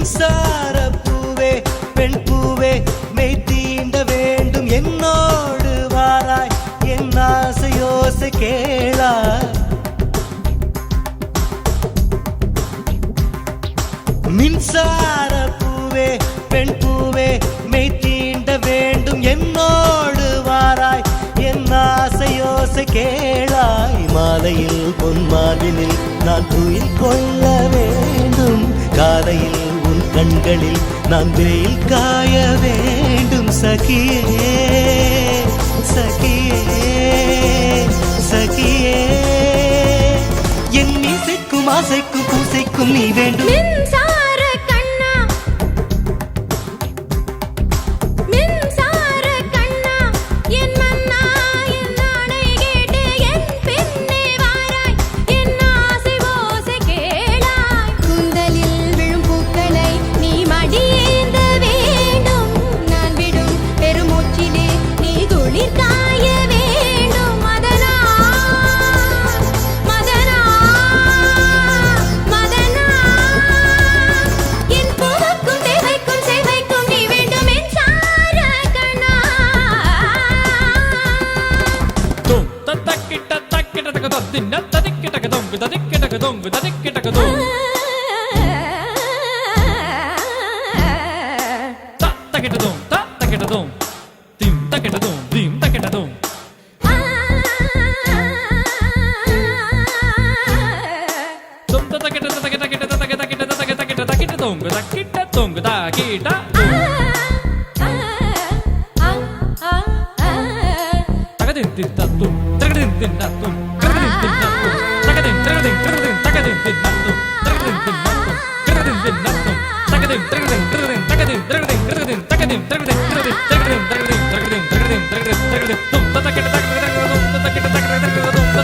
மின்சார பூவே பெண் பூவே மெய் தீண்ட வேண்டும் என்னோடு வாராய் என் ஆசையோசை கேளாய் மின்சார பூவே பெண் பூவே மெய் தீண்ட வேண்டும் என்னோடு வாராய் என் ஆசையோசை கேளாய் மாலையில் பொன்மாதினில் நான் துயில் கொள்ள வேண்டும் காலையில் உன் கண்களில் நான் வெயில் காய வேண்டும் சகியே சகியே சகியே என் இசைக்கும் ஆசைக்கும் பூசைக்கும் நீ வேண்டும்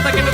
Takit